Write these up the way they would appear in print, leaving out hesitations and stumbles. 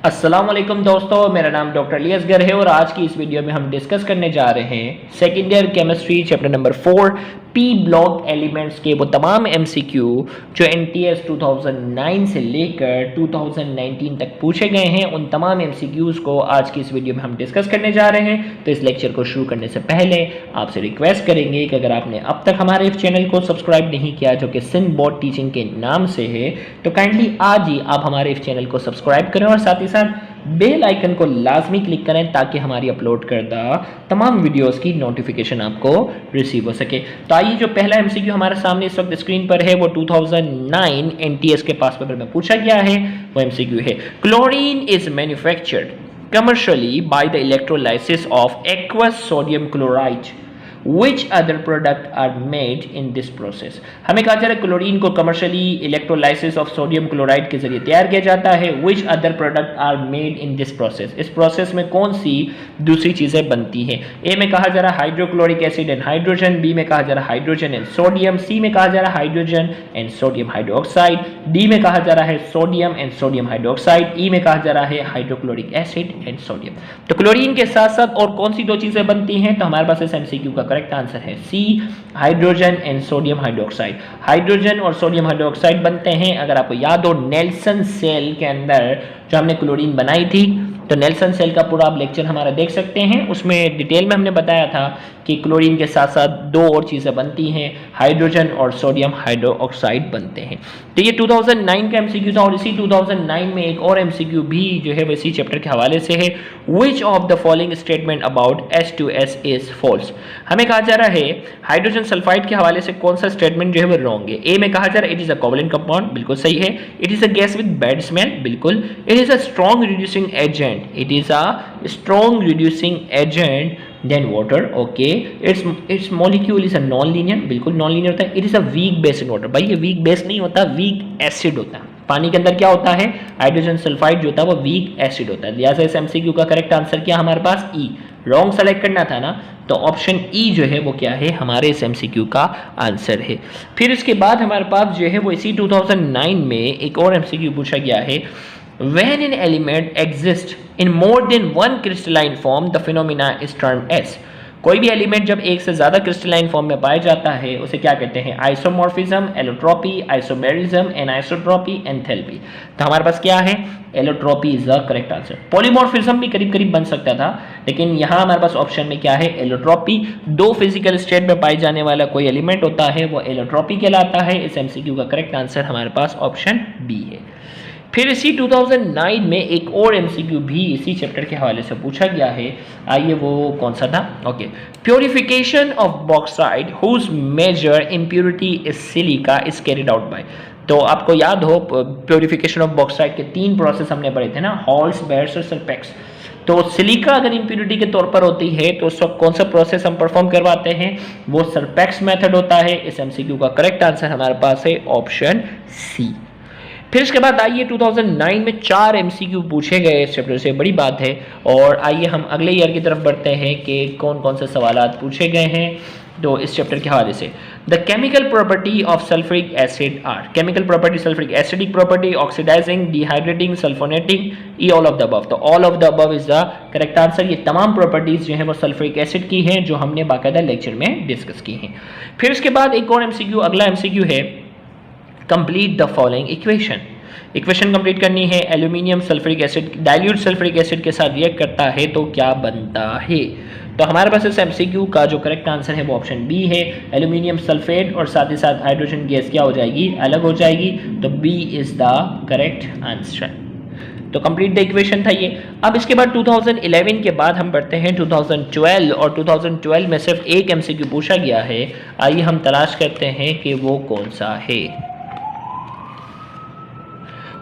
अस्सलाम वालेकुम दोस्तों, मेरा नाम डॉक्टर अली असगर है और आज की इस वीडियो में हम डिस्कस करने जा रहे हैं second year chemistry chapter number 4 P block elements के वो तमाम एमसीक्यू जो एनटीएस 2009 से लेकर 2019 तक पूछे गए हैं। उन तमाम एमसीक्यूज़ को आज की इस वीडियो में हम डिस्कस करने जा रहे हैं। तो इस लेक्चर को शुरू करने से पहले आपसे रिक्वेस्ट करेंगे कि अगर आपने अब तक हमारे इस चैनल को सब्सक्राइब नहीं किया जो कि सिंध बोर्ड टीचिंग के नाम से है, तो काइंडली आज ही आप हमारे इस चैनल को सब्सक्राइब करें और साथ ही साथ बेल आइकन को लाजमी क्लिक करें ताकि हमारी अपलोड करदा तमाम वीडियोस की नोटिफिकेशन आपको रिसीव हो सके। तो आइए, जो पहला एमसीक्यू हमारे सामने इस वक्त स्क्रीन पर है वो 2009 एनटीएस के पास पेपर में पूछा गया है। वो एमसीक्यू है, chlorine is manufactured commercially by the electrolysis of aqueous sodium chloride, Which other product are made in this process? हमें कहा जा रहा है क्लोरीन को commercially electrolysis of sodium chloride के जरिए तैयार किया जाता है। Which other product are made in this process? इस प्रोसेस में कौन सी दूसरी चीजें बनती हैं? ए में कहा जा रहा है hydrochloric acid and hydrogen, B में कहा जा रहा है हाइड्रोजन एंड सोडियम, सी में कहा जा रहा है hydrogen and sodium hydroxide, D में कहा जा रहा है सोडियम एंड सोडियम हाइड्रोक्साइड, ई में कहा जा रहा है हाइड्रोक्लोरिक एसिड एंड सोडियम। तो क्लोरीन के साथ साथ और कौन सी दो चीजें बनती हैं? तो हमारे पास इस एमसीक्यू का करेक्ट आंसर है C, hydrogen and sodium hydroxide. Hydrogen और सोडियम हाइड्रोक्साइड बनते हैं। अगर आपको याद हो, नेल्सन सेल के अंदर जो हमने क्लोरीन बनाई थी, तो नेल्सन सेल का पूरा आप लेक्चर हमारा देख सकते हैं। उसमें डिटेल में हमने बताया था कि क्लोरीन के साथ साथ दो और चीज़ें बनती हैं, हाइड्रोजन और सोडियम हाइड्रोक्साइड बनते हैं। तो ये 2009 का एमसीक्यू था और इसी 2009 में एक और एमसीक्यू भी जो है वो इसी चैप्टर के हवाले से है। Which of the following statement about H2S is false? हमें कहा जा रहा है हाइड्रोजन सल्फाइड के हवाले से कौन सा स्टेटमेंट जो है वो रॉन्ग है। ए में कहा जा रहा है it is a covalent compound, बिल्कुल सही है। It is a gas with bad smell, बिल्कुल। It is a strong reducing agent, it is a strong reducing agent than water, okay। its molecule is a non-linear, बिल्कुल non-linear होता है। it is a weak base in water, भाई ये weak base नहीं होता, weak acid होता है। पानी के अंदर क्या होता है? हाइड्रोजन सल्फाइड जो होता है वो वीक एसिड होता है। लिहाजा इस एमसीक्यू का करेक्ट आंसर क्या हमारे पास? ई। रॉन्ग सेलेक्ट करना था ना, तो ऑप्शन ई जो है वो क्या है हमारे इस एमसीक्यू का आंसर है। फिर इसके बाद हमारे पास जो है वो इसी 2009 में एक और एमसीक्यू पूछा गया है, when an element exists in more than one crystalline form the phenomena is termed as। कोई भी एलिमेंट जब एक से ज्यादा क्रिस्टलाइन फॉर्म में पाया जाता है उसे क्या कहते हैं? Isomorphism, allotropy, isomerism, anisotropy, enthalpy. तो हमारे पास क्या है? Allotropy is the correct answer. Polymorphism भी करीब करीब बन सकता था, लेकिन यहाँ हमारे पास ऑप्शन में क्या है? एलोट्रोपी। दो फिजिकल स्टेट में पाए जाने वाला कोई एलिमेंट होता है वो एलोट्रोपी कहलाता है। इस एमसीक्यू का करेक्ट आंसर हमारे पास ऑप्शन बी है। फिर इसी 2009 में एक और एमसीक्यू भी इसी चैप्टर के हवाले से पूछा गया है। आइए वो कौन सा था? Okay, purification of bauxite whose major impurity is silica is carried out by. तो आपको याद हो प्योरिफिकेशन ऑफ बॉक्साइड के तीन प्रोसेस हमने पढ़े थे ना, हॉल्स, बेयर्स और सल्फेक्स। तो सिलिका अगर इम्प्योरिटी के तौर पर होती है तो उस वक्त कौन सा प्रोसेस हम परफॉर्म करवाते हैं? वो सल्फेक्स मेथड होता है। इस एमसीक्यू का करेक्ट आंसर हमारे पास है ऑप्शन सी। फिर इसके बाद आइए 2009 में 4 एमसीक्यू पूछे गए इस चैप्टर से, बड़ी बात है। और आइए हम अगले ईयर की तरफ बढ़ते हैं कि कौन कौन से सवालात पूछे गए हैं तो इस चैप्टर के हवाले से। The chemical property of sulphuric acid are. Chemical property sulphuric acidic property, oxidising, dehydrating, sulphonating, E all of the above. तो all of the above is the correct answer. ये तमाम प्रॉपर्टीज जो है वो सल्फ्यूरिक एसिड की हैं जो हमने बाकायदा लेक्चर में डिस्कस की हैं। फिर इसके बाद एक और एमसीक्यू, अगला एमसीक्यू है complete the following equation. Equation complete करनी है। Aluminium sulphuric acid dilute sulphuric acid के साथ रिएक्ट करता है तो क्या बनता है? तो हमारे पास इस एमसीक्यू का जो करेक्ट आंसर है वो ऑप्शन बी है। एल्यूमिनियम सल्फेट और साथ ही साथ हाइड्रोजन गैस क्या हो जाएगी? अलग हो जाएगी। तो B is the correct answer. तो कंप्लीट द इक्वेशन था ये। अब इसके बाद 2011 के बाद हम बढ़ते हैं 2012 और 2012 में सिर्फ एक एमसीक्यू पूछा गया है। आइए हम तलाश करते हैं कि वो कौन सा है।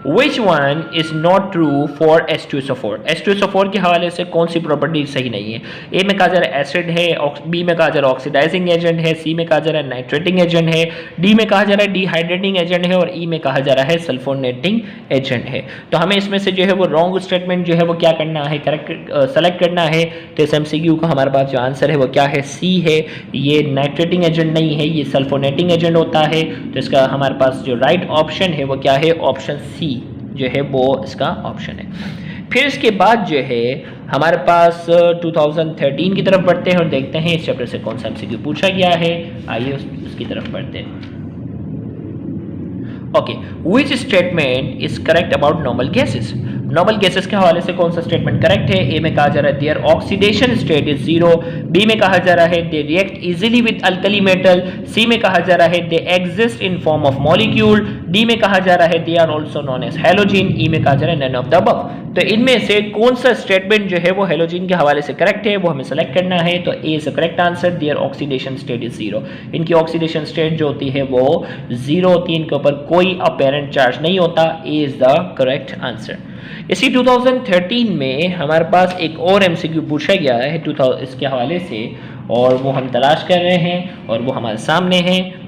Which one is not true for H2SO4? H2SO4 के हवाले से कौन सी प्रॉपर्टी सही नहीं है? ए में कहा जा रहा है एसिड है, बी में कहा जा रहा है ऑक्सीडाइजिंग एजेंट है, सी में कहा जा रहा है नाइट्रेटिंग एजेंट है, डी में कहा जा रहा है डिहाइड्रेटिंग एजेंट है और ई में कहा जा रहा है सल्फोनेटिंग एजेंट है। तो हमें इसमें से जो है वो रॉन्ग स्टेटमेंट जो है वो क्या करना है? करेक्ट सेलेक्ट करना है। तो इस एमसीक्यू का हमारे पास जो आंसर है वो क्या है? सी है। ये नाइट्रेटिंग एजेंट नहीं है, ये सल्फोनेटिंग एजेंट होता है। तो इसका हमारे पास जो राइट ऑप्शन है वो क्या है? ऑप्शन सी जो है वो इसका ऑप्शन है। फिर इसके बाद जो है हमारे पास 2013 की तरफ बढ़ते हैं और देखते हैं इस चैप्टर से कौन सा एमसीक्यू पूछा गया है। आइए उसकी तरफ बढ़ते हैं। Okay, which statement is correct about normal gases? Normal gases के हवाले से कौन सा स्टेटमेंट करेक्ट है? ए में कहा जा रहा है their oxidation state is zero, B में कहा जा रहा है they react easily with alkali metal, C में कहा जा रहा है they exist in form of molecule, D में कहा जा रहा है they are also known as halogen, E में कहा जा रहा है नन ऑफ द अबव। तो इनमें से कौन सा स्टेटमेंट जो है वो हैलोजन के हवाले से करेक्ट है वो हमें सेलेक्ट करना है। तो A is the correct answer, their oxidation state is zero. इनकी ऑक्सीडेशन स्टेट जो होती है वो जीरो होती है, इनके ऊपर कोई अपेरेंट चार्ज नहीं होता। ए इज द करेक्ट आंसर। इसी 2013 में हमारे पास एक और एमसीक्यू पूछा गया है इसके हवाले से और वो हम तलाश कर रहे हैं और वो हमारे सामने है।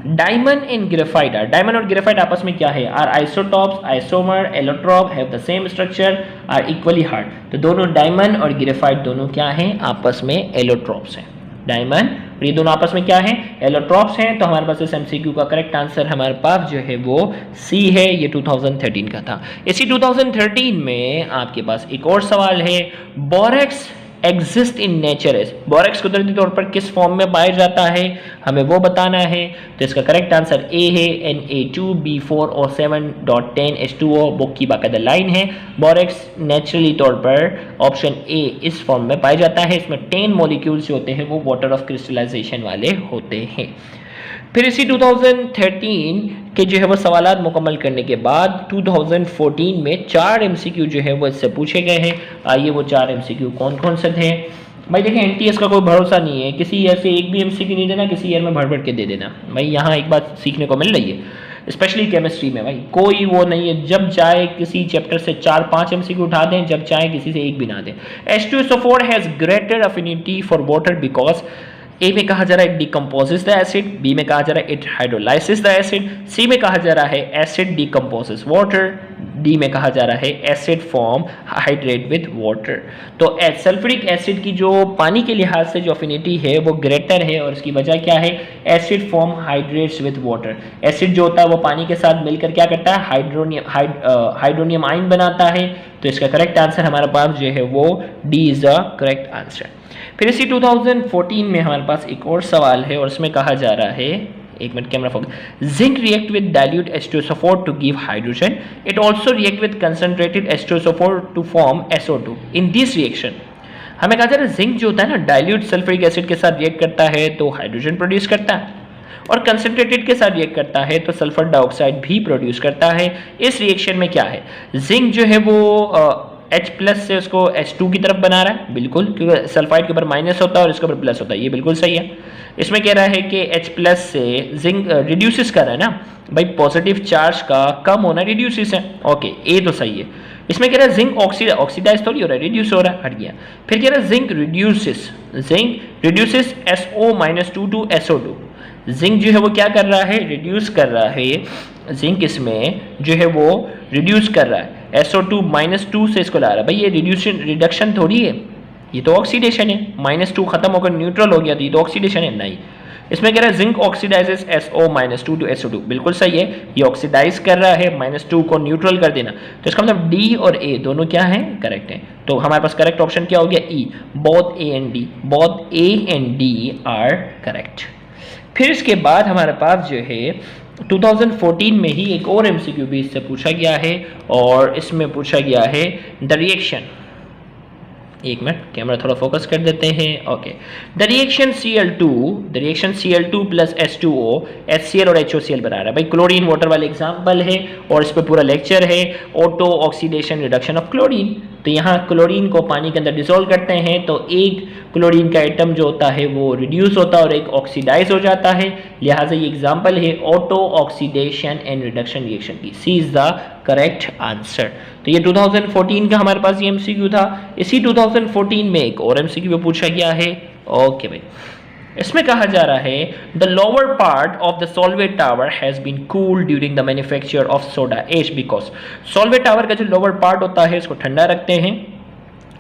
डायमंड एंड ग्रेफाइट डायमंड और ग्रेफाइट आपस में क्या है? Are isotopes, isomer, allotrope have the same structure, are equally hard. तो दोनों डायमंड और ग्रेफाइट दोनों क्या हैं? आपस में एलोट्रॉप्स हैं। डायमंड और ये दोनों आपस में क्या है? एलोट्रॉप्स हैं। तो हमारे पास इस एमसीक्यू का करेक्ट आंसर हमारे पास जो है वो सी है। ये 2013 का था। इसी 2013 में आपके पास एक और सवाल है, borax exist in nature as. Borax कुदरती तौर पर किस फॉर्म में पाया जाता है हमें वो बताना है। तो इसका करेक्ट आंसर ए है Na2B4O7.10H2O। बुक की बाकायदा लाइन है। बोरेक्स नेचुरली तौर पर ऑप्शन ए इस फॉर्म में पाया जाता है। इसमें 10 मॉलिक्यूल्स जो होते हैं वो वाटर ऑफ क्रिस्टलाइजेशन वाले होते हैं। फिर इसी 2013 के जो है वो सवालात मुकम्मल करने के बाद 2014 में 4 एमसीक्यू जो है वो इससे पूछे गए हैं। आइए वो 4 एमसीक्यू कौन कौन से थे। भाई देखिए एनटीएस का कोई भरोसा नहीं है, किसी ईयर से एक भी एमसीक्यू नहीं देना, किसी ईयर में भर भर के दे देना। भाई यहाँ एक बात सीखने को मिल रही है, स्पेशली केमिस्ट्री में भाई कोई वो नहीं है, जब चाहे किसी चैप्टर से 4-5 एमसीक्यू उठा दें, जब चाहे किसी से एक भी ना दें। H2SO4 has greater affinity for water because A में कहा जा रहा है it decomposes the acid, B में कहा जा रहा है it hydrolysis the acid, C में कहा जा रहा है एसिड डिकम्पोजेस वाटर, डी में कहा जा रहा है acid form hydrate with water. तो सल्फ्यूरिक एसिड की जो पानी के लिहाज से जो अफिनिटी है वो ग्रेटर है और इसकी वजह क्या है? Acid form hydrates with water. Acid जो होता है वो पानी के साथ मिलकर क्या करता है? हाइड्रोनियम आयन बनाता है। तो इसका करेक्ट आंसर हमारे पास जो है वो D is the correct answer. फिर इसी 2014 में हमारे पास एक और सवाल है और इसमें कहा जा रहा है, एक minute camera focus, zinc react with dilute H2SO4 to give hydrogen, it also react with concentrated H2SO4 to form SO2। In this reaction हमें कहा जा रहा है जिंक जो होता है ना डाइल्यूट सल्फ्यूरिक एसिड के साथ रिएक्ट करता है तो हाइड्रोजन प्रोड्यूस करता है और कंसंट्रेटेड के साथ रिएक्ट करता है तो सल्फर डाइऑक्साइड भी प्रोड्यूस करता है। इस रिएक्शन में क्या है? जिंक जो है वो H+ से उसको H2 की तरफ बना रहा है, बिल्कुल, क्योंकि सल्फाइड के ऊपर माइनस होता है और इसके ऊपर प्लस होता है, ये बिल्कुल सही है। इसमें कह रहा है कि H+ से जिंक रिड्यूसेस कर रहा है ना भाई, पॉजिटिव चार्ज का कम होना रिड्यूसेस है। ओके, ए तो सही है। इसमें कह रहा है जिंक ऑक्सीडाइज थोड़ी हो रहा है, रिड्यूस हो रहा है, हट गया। फिर कह रहा है zinc reduces SO-2 to SO2। Zinc जो है वो क्या कर रहा है? रिड्यूस कर रहा है। जिंक इसमें जो है वो रिड्यूस कर रहा है, SO2-2 से इसको ला रहा है। भाई ये रिडक्शन थोड़ी है, ये तो ऑक्सीडेशन है। -2 खत्म होकर न्यूट्रल हो गया तो ये तो ऑक्सीडेशन है नहीं। इसमें कह रहा है zinc oxidises SO-2 to SO2, बिल्कुल सही है, ये ऑक्सीडाइज कर रहा है, -2 को न्यूट्रल कर देना। तो इसका मतलब डी और ए दोनों क्या हैं? करेक्ट हैं। तो हमारे पास करेक्ट ऑप्शन क्या हो गया? E. Both A and D are correct. फिर इसके बाद हमारे पास जो है 2014 में ही एक और एमसीक्यू भी इससे पूछा गया है और इसमें पूछा गया है द रिएक्शन, एक मिनट कैमरा थोड़ा फोकस कर देते हैं। Okay, the reaction Cl2 plus H2O HCl और HOCl बना रहा है। भाई क्लोरीन वाटर वाले एग्जाम्पल है और इस पर पूरा लेक्चर है, auto oxidation reduction of chlorine. तो यहाँ क्लोरीन को पानी के अंदर डिसॉल्व करते हैं तो एक क्लोरीन का एटम जो होता है वो रिड्यूस होता है और एक ऑक्सीडाइज हो जाता है, लिहाजा ये एग्जाम्पल है auto oxidation and reduction reaction की। सी इज द करेक्ट आंसर। तो ये 2014 का हमारे पास ये एमसीक्यू था। इसी 2014 में एक और एमसीक्यू पूछा गया है। ओके भाई, इसमें कहा जा रहा है the lower part of the solvay tower has been cooled during the manufacture of soda ash because. Solvay tower का जो लोअर पार्ट होता है इसको ठंडा रखते हैं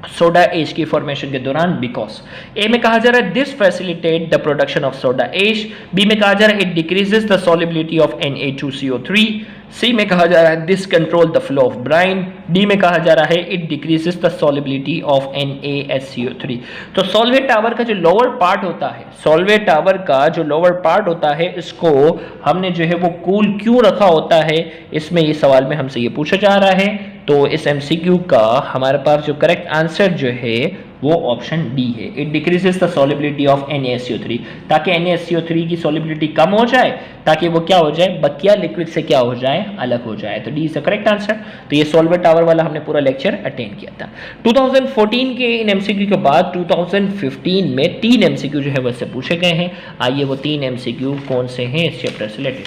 सोडा एश की फॉर्मेशन के दौरान बिकॉज। ए में कहा जा रहा है this facilitate the production of soda ash, B में कहा जा रहा है it decreases the solubility of Na2CO3, C में कहा जा रहा है this control the flow of brine. D में कहा जा रहा है it decreases the solubility of NaSCO3। तो सॉल्वेट टावर का जो लोअर पार्ट होता है, सॉल्वेट टावर का जो लोअर पार्ट होता है, इसको हमने जो है वो कूल क्यों रखा होता है, इसमें ये सवाल में हमसे ये पूछा जा रहा है। तो इस MCQ का हमारे पास जो करेक्ट आंसर जो है वो ऑप्शन डी है, it decreases the solubility of NaSCO3, ताकि NaSCO3 की सॉलिबिलिटी कम हो जाए, ताकि वो क्या हो जाए, बकिया लिक्विड से क्या हो जाए, अलग हो जाए। तो D is the correct answer. तो ये सॉल्वेट टावर वाला हमने पूरा लेक्चर अटेंड किया था। 2014 के इन MCQ के बाद 2015 में 3 MCQ जो है वैसे पूछे गए हैं। आइए वो 3 MCQ कौन से हैं इस चैप्टर से रिलेटेड।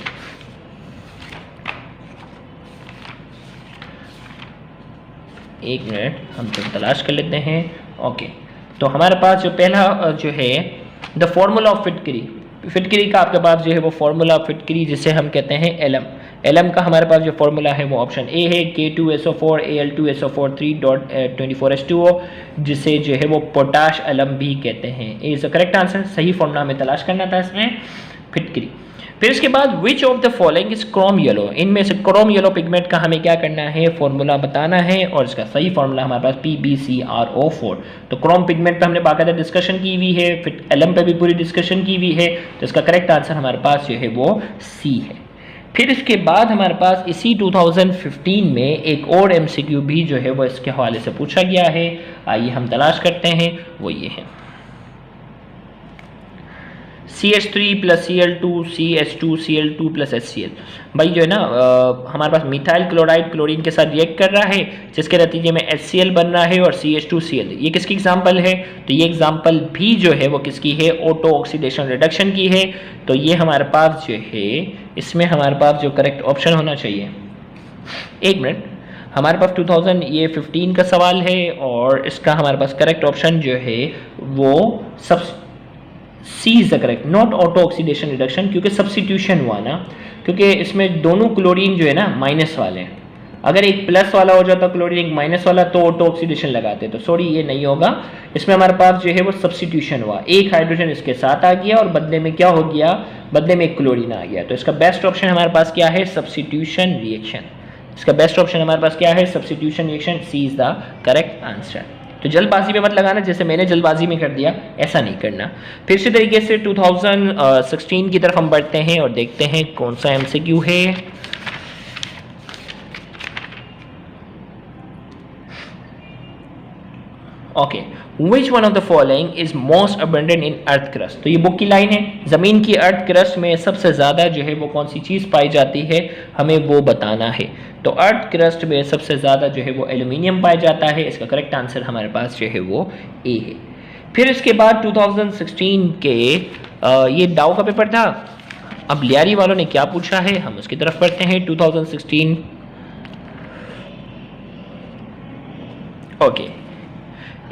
एक मिनट हम तो तलाश कर लेते हैं। ओके, तो हमारे पास जो पहला जो है द फॉर्मूला ऑफ फिटकरी, फिटकरी का आपके पास जो है वो फॉर्मूला ऑफ फिटकरी जिसे हम कहते हैं एलम का हमारे पास जो फॉर्मूला है वो ऑप्शन ए है K2SO4 Al2SO4 3.24H2O, जिसे जो है वो पोटाश एलम भी कहते हैं। ए इज द करेक्ट आंसर। सही फॉर्मूला हमें तलाश करना था इसमें फिटकरी। फिर इसके बाद विच of the following is Chrome yellow, इनमें से क्रोम येलो पिगमेंट का हमें क्या करना है, फॉर्मूला बताना है, और इसका सही फॉर्मूला हमारे पास PbCrO4। तो क्रोम पिगमेंट पे हमने बाकायदा डिस्कशन की हुई है, फिर एलम पे भी पूरी डिस्कशन की हुई है। तो इसका करेक्ट आंसर हमारे पास जो है वो सी है। फिर इसके बाद हमारे पास इसी 2015 में एक और MCQ भी जो है वो इसके हवाले से पूछा गया है। आइए हम तलाश करते हैं, वो ये है CH3 + Cl2 CH2 Cl2 + HCl। भाई जो है ना हमारे पास मिथाइल क्लोराइड क्लोरीन के साथ रिएक्ट कर रहा है, जिसके नतीजे में HCl बन रहा है और CH2Cl। ये किसकी एग्जांपल है, तो ये एग्जांपल भी जो है वो किसकी है, ऑटो ऑक्सीडेशन रिडक्शन की है। तो ये हमारे पास जो है इसमें हमारे पास जो करेक्ट ऑप्शन होना चाहिए, एक मिनट, हमारे पास 2015 का सवाल है और इसका हमारे पास करेक्ट ऑप्शन जो है वो सब C is the correct, not auto oxidation reduction, क्योंकि सब्सिट्यूशन हुआ ना, क्योंकि इसमें दोनों क्लोरीन जो है ना माइनस वाले हैं। अगर एक प्लस वाला हो जाता क्लोरीन, एक माइनस वाला, तो ऑटो ऑक्सीडेशन लगाते। तो सॉरी ये नहीं होगा, इसमें हमारे पास जो है वो सब्सिट्यूशन हुआ, एक हाइड्रोजन इसके साथ आ गया और बदले में क्या हो गया, बदले में एक क्लोरीन आ गया। तो इसका बेस्ट ऑप्शन हमारे पास क्या है, सब्सिट्यूशन रिएक्शन। इसका बेस्ट ऑप्शन हमारे पास क्या है, substitution reaction. C is the correct answer. तो जल्दबाजी में मत लगाना, जैसे मैंने जल्दबाजी में कर दिया, ऐसा नहीं करना। फिर इसी तरीके से 2016 की तरफ हम बढ़ते हैं और देखते हैं कौन सा MCQ है। Okay, which one of the following is most abundant in earth crust. तो ये बुक की लाइन है, जमीन की अर्थ क्रस्ट में सबसे ज्यादा जो है वो कौन सी चीज पाई जाती है, हमें वो बताना है। तो अर्थ क्रस्ट में सबसे ज्यादा जो है वो एल्यूमिनियम पाया जाता है। इसका करेक्ट आंसर हमारे पास जो है वो ए है। फिर इसके बाद 2016 के ये डाउ का पेपर था। अब लियारी वालों ने क्या पूछा है, हम उसकी तरफ पढ़ते हैं। 2016 okay,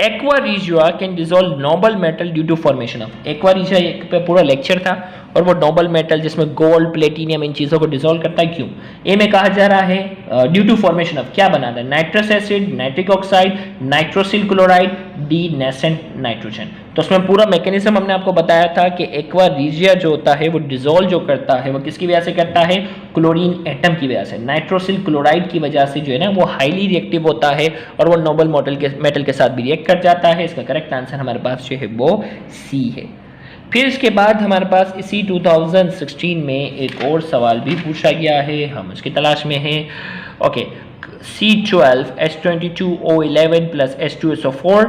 aqua regia can dissolve noble metal due to formation of. Aqua regia एक पे पूरा लेक्चर था और वो नोबल मेटल जिसमें गोल्ड प्लेटिनियम इन चीज़ों को डिजोल्व करता है, क्यों। ए में कहा जा रहा है ड्यू टू फॉर्मेशन ऑफ, क्या बनाता है, nitrous acid, nitric oxide, nitrosyl chloride, D nascent nitrogen. तो उसमें पूरा मैकेनिज्म हमने आपको बताया था कि एक्वा रिजिया जो होता है वो डिजोल्व जो करता है वो किसकी वजह से करता है, क्लोरीन एटम की वजह से, नाइट्रोसिल क्लोराइड की वजह से जो है ना वो हाईली रिएक्टिव होता है और वो नोबल मेटल के साथ भी रिएक्ट कर जाता है। इसका करेक्ट आंसर हमारे पास जो है वो सी है। फिर इसके बाद हमारे पास इसी 2016 में एक और सवाल भी पूछा गया है, हम उसकी तलाश में हैं। ओके, C12H22O11 + H2SO4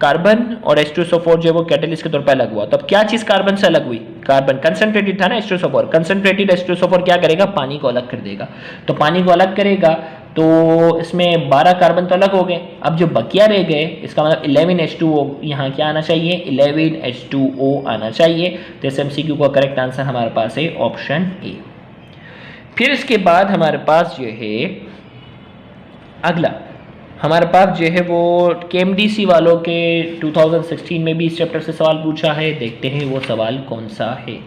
कार्बन और H2SO4 जो है वो कैटलिस्ट के तौर पर अलग हुआ। तो अब क्या चीज़ कार्बन से अलग हुई, कार्बन कंसंट्रेटेड था ना H2SO4, कंसंट्रेटेड H2SO4 क्या करेगा, पानी को अलग कर देगा। तो पानी को अलग करेगा तो इसमें 12 कार्बन तो अलग हो गए। अब जो बकिया रह गए, इसका मतलब 11H2O यहाँ क्या आना चाहिए, 11H2O आना चाहिए। तो इस MCQ का करेक्ट आंसर हमारे पास है ऑप्शन ए। फिर इसके बाद हमारे पास जो है अगला, हमारे पास जो है वो KMDC वालों के 2016 में भी इस चैप्टर से सवाल पूछा है। देखते हैं वो सवाल कौन सा है।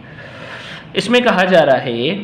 इसमें कहा जा रहा है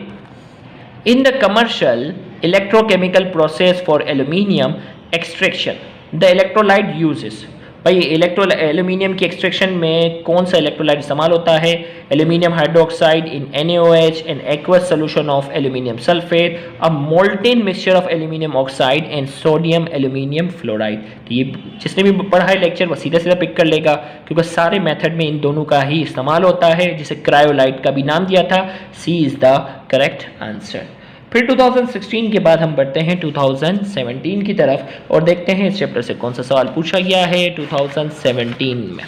in the commercial electrochemical process for aluminium extraction the electrolyte uses भाई एल्यूमिनियम की एक्सट्रैक्शन में कौन सा इलेक्ट्रोलाइट इस्तेमाल होता है? Aluminium hydroxide in NaOH an aqueous solution of aluminium sulphate, a molten mixture of aluminium oxide and sodium aluminium fluoride. तो ये जिसने भी पढ़ा है लेक्चर वो सीधा सीधा पिक कर लेगा, क्योंकि सारे मेथड में इन दोनों का ही इस्तेमाल होता है, जिसे क्रायोलाइट का भी नाम दिया था। सी इज द करेक्ट आंसर। फिर 2016 के बाद हम बढ़ते हैं 2017 की तरफ और देखते हैं इस चैप्टर से कौन सा सवाल पूछा गया है 2017 में।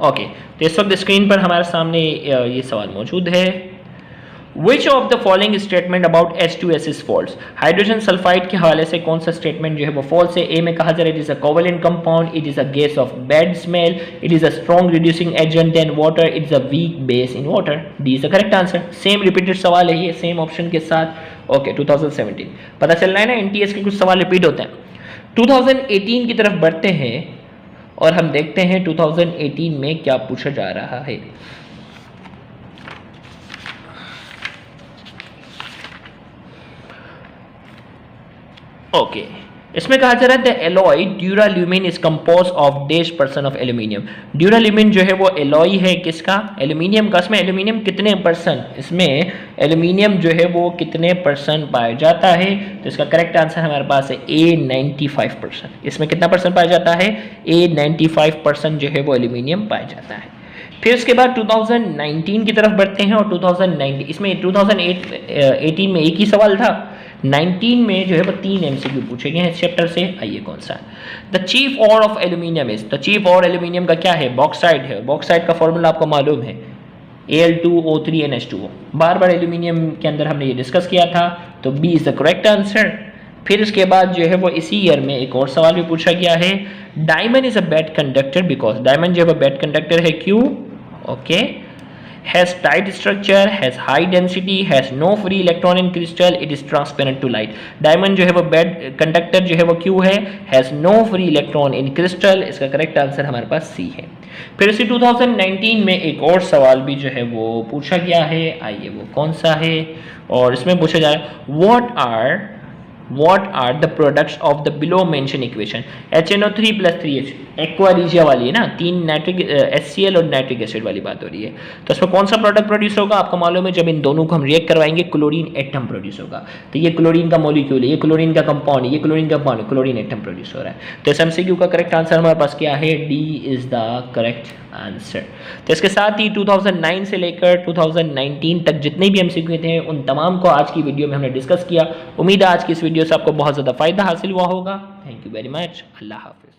ओके, तो इस वक्त स्क्रीन पर हमारे सामने ये सवाल मौजूद है। Which of the following statement about H2S is false? Hydrogen sulphide के हवाले से कौन सा स्टेटमेंट जो है वो फॉल्स है? ए में कहा जा रहा है it is a covalent compound, it is a gas of bad smell, it is a strong reducing agent than water, it is a weak base in water. D is the correct answer. Same repeated सवाल है ये, same option के साथ। Okay, 2017 पता चल रहा है ना, एनटीएस के कुछ सवाल रिपीट होते हैं। 2018 की तरफ बढ़ते हैं और हम देखते हैं 2018 में क्या पूछा जा रहा है। ओके, इसमें कहा जा रहा है the alloy duralumin is compose of dash percent of aluminium. Duralumin जो है वो एलॉय है किसका? एल्यूमिनियम का। इसमें एल्यूमिनियम कितने परसेंट, इसमें एल्यूमिनियम जो है वो कितने परसेंट पाया जाता है? तो इसका करेक्ट आंसर हमारे पास है ए 95%। इसमें कितना परसेंट पाया जाता है? ए 95% जो है वो एल्यूमिनियम पाया जाता है। फिर उसके बाद 2019 की तरफ बढ़ते हैं और 2019 इसमें 2018 में एक ही सवाल था, 19 में जो है वो 3 MCQ पूछे गए हैं इस चैप्टर से। आइए कौन सा? The chief or of aluminium is, the chief or aluminium का क्या है? बॉक्साइड है। बॉक्साइड का फॉर्मूला आपको मालूम है Al2O3NH2O। बार बार एल्यूमिनियम के अंदर हमने ये डिस्कस किया था, तो B is the correct answer. फिर उसके बाद जो है वो इसी ईयर में एक और सवाल भी पूछा गया है, diamond is a bad conductor because, diamond जो है बैड कंडक्टर है क्यों? Okay, has tight structure, has high density, has no free electron in crystal, it is transparent to light। Diamond जो है वो बैड कंडक्टर जो है वो क्यों है? has no free electron in crystal। इसका करेक्ट आंसर हमारे पास सी है। फिर इसी 2019 में एक और सवाल भी जो है वो पूछा गया है। आइए वो कौन सा है? और इसमें पूछा जा रहा है what are the products of the below mentioned equation? HNO3 + 3H aqua regia वाली है ना, 3 नाइट्रिक HCl और नाइट्रिक एसिड वाली बात हो रही है। तो इसमें कौन सा प्रोडक्ट प्रोड्यूस होगा? आपको मालूम है जब इन दोनों को हम रिएक्ट करवाएंगे क्लोरीन एटम प्रोड्यूस होगा। तो ये क्लोरीन का मॉलिक्यूल है, ये क्लोरीन का कंपाउंड है, ये क्लोरीन का कंपाउंड, क्लोरीन एटम प्रोड्यूस हो रहा है। तो इस MCQ का करेक्ट आंसर हमारे पास क्या है? D is the correct answer. तो इसके साथ ही 2009 से लेकर 2019 तक जितने भी MCQ थे उन तमाम को आज की वीडियो में हमने डिस्कस किया। उम्मीद है आज की इस वीडियो से आपको बहुत ज़्यादा फायदा हासिल हुआ होगा। Thank you very much. अल्लाह हाफिज़।